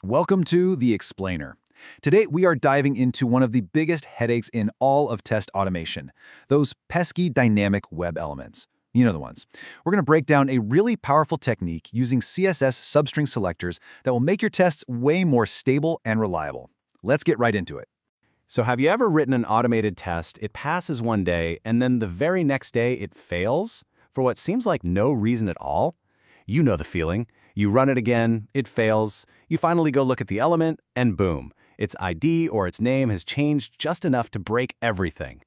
Welcome to The Explainer. Today, we are diving into one of the biggest headaches in all of test automation, those pesky dynamic web elements. You know the ones. We're going to break down a really powerful technique using CSS substring selectors that will make your tests way more stable and reliable. Let's get right into it. So have you ever written an automated test, it passes one day, and then the very next day it fails? For what seems like no reason at all? You know the feeling. You run it again, it fails. You finally go look at the element, and boom. Its ID or its name has changed just enough to break everything.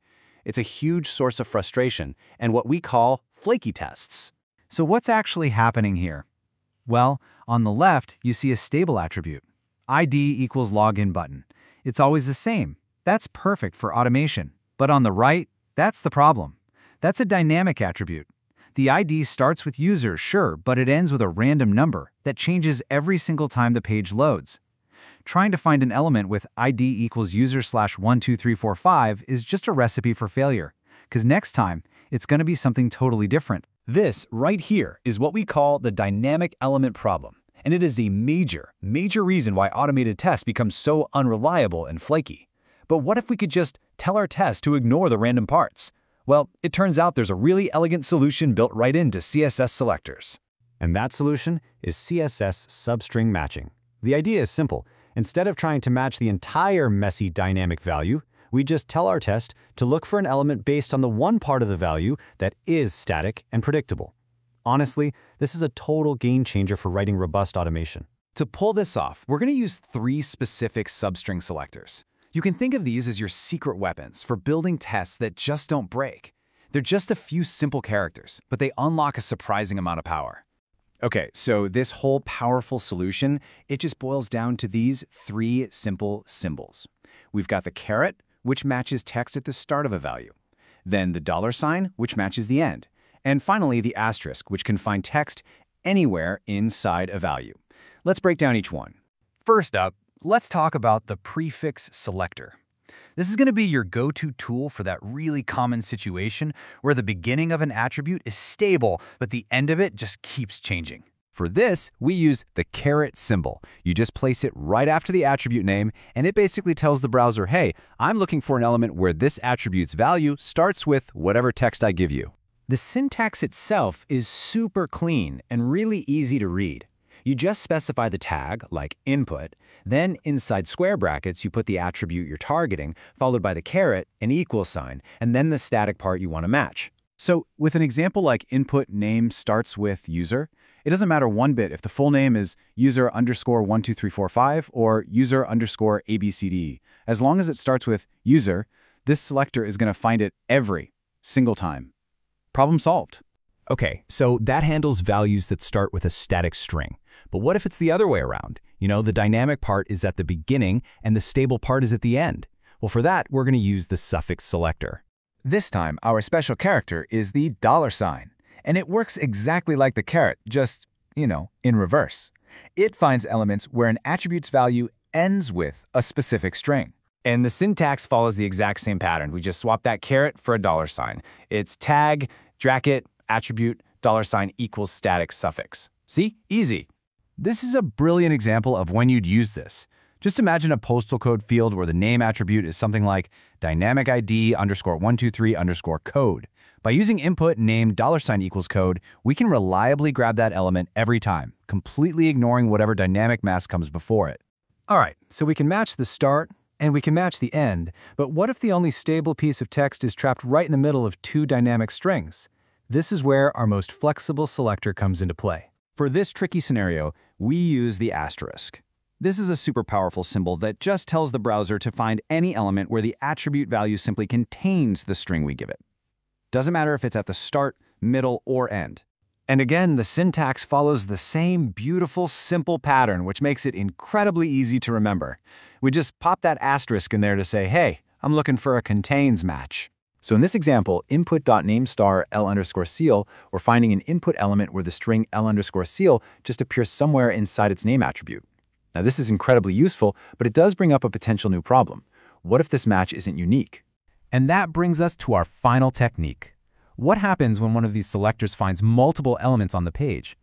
It's a huge source of frustration and what we call flaky tests. So what's actually happening here? Well, on the left, you see a stable attribute. ID equals login button. It's always the same. That's perfect for automation. But on the right, that's the problem. That's a dynamic attribute. The ID starts with user, sure, but it ends with a random number that changes every single time the page loads. Trying to find an element with ID equals user/12345 is just a recipe for failure, because next time, it's going to be something totally different. This right here is what we call the dynamic element problem, and it is a major reason why automated tests become so unreliable and flaky. But what if we could just tell our test to ignore the random parts? Well, it turns out there's a really elegant solution built right into CSS selectors. And that solution is CSS substring matching. The idea is simple. Instead of trying to match the entire messy dynamic value, we just tell our test to look for an element based on the one part of the value that is static and predictable. Honestly, this is a total game changer for writing robust automation. To pull this off, we're going to use 3 specific substring selectors. You can think of these as your secret weapons for building tests that just don't break. They're just a few simple characters, but they unlock a surprising amount of power. Okay, so this whole powerful solution, it just boils down to these 3 simple symbols. We've got the caret, which matches text at the start of a value. Then the $sign, which matches the end. And finally, the asterisk, which can find text anywhere inside a value. Let's break down each one. First up, let's talk about the prefix selector. This is going to be your go-to tool for that really common situation where the beginning of an attribute is stable, but the end of it just keeps changing. For this, we use the caret symbol. You just place it right after the attribute name, and it basically tells the browser, hey, I'm looking for an element where this attribute's value starts with whatever text I give you. The syntax itself is super clean and really easy to read. You just specify the tag, like input, then inside square brackets you put the attribute you're targeting, followed by the caret, an equal sign, and then the static part you want to match. So with an example like input name starts with user, it doesn't matter one bit if the full name is user_12345 or user_ABCDE. As long as it starts with user, this selector is going to find it every single time. Problem solved. Okay, so that handles values that start with a static string. But what if it's the other way around? You know, the dynamic part is at the beginning and the stable part is at the end. Well, for that, we're going to use the suffix selector. This time, our special character is the $sign, and it works exactly like the caret, just, in reverse. It finds elements where an attribute's value ends with a specific string. And the syntax follows the exact same pattern. We just swap that caret for a $sign. It's tag, bracket, attribute, $sign equals static suffix. See? Easy. This is a brilliant example of when you'd use this. Just imagine a postal code field where the name attribute is something like dynamic ID _123 code. By using input name $sign equals code, we can reliably grab that element every time, completely ignoring whatever dynamic mask comes before it. All right, so we can match the start and we can match the end, but what if the only stable piece of text is trapped right in the middle of 2 dynamic strings? This is where our most flexible selector comes into play. For this tricky scenario, we use the asterisk. This is a super powerful symbol that just tells the browser to find any element where the attribute value simply contains the string we give it. Doesn't matter if it's at the start, middle, or end. And again, the syntax follows the same beautiful, simple pattern, which makes it incredibly easy to remember. We just pop that asterisk in there to say, hey, I'm looking for a contains match. So in this example, input.nameStar_L_seal, we're finding an input element where the string L_seal just appears somewhere inside its name attribute. Now this is incredibly useful, but it does bring up a potential new problem. What if this match isn't unique? And that brings us to our final technique. What happens when one of these selectors finds multiple elements on the page?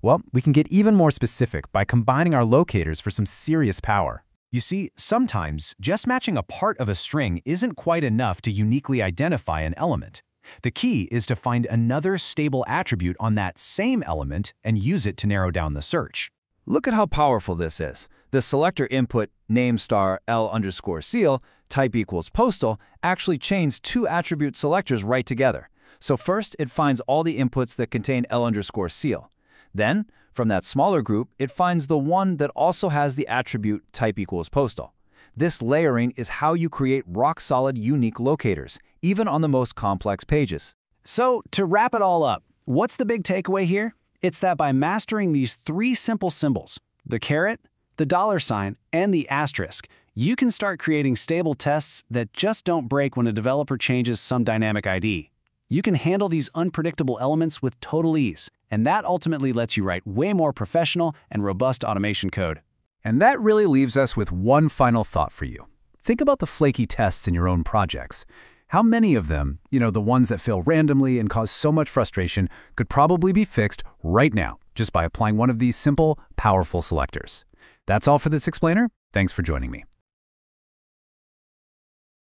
Well, we can get even more specific by combining our locators for some serious power. You see, sometimes just matching a part of a string isn't quite enough to uniquely identify an element. The key is to find another stable attribute on that same element and use it to narrow down the search. Look at how powerful this is. The selector input name star L_seal type equals postal actually chains two attribute selectors right together. So first, it finds all the inputs that contain L_seal. Then, from that smaller group, it finds the one that also has the attribute type equals postal. This layering is how you create rock-solid, unique locators, even on the most complex pages. So, to wrap it all up, what's the big takeaway here? It's that by mastering these three simple symbols, the caret, the $sign, and the asterisk, you can start creating stable tests that just don't break when a developer changes some dynamic ID. You can handle these unpredictable elements with total ease, and that ultimately lets you write way more professional and robust automation code. And that really leaves us with one final thought for you. Think about the flaky tests in your own projects. How many of them, the ones that fail randomly and cause so much frustration, could probably be fixed right now just by applying one of these simple, powerful selectors? That's all for this explainer. Thanks for joining me.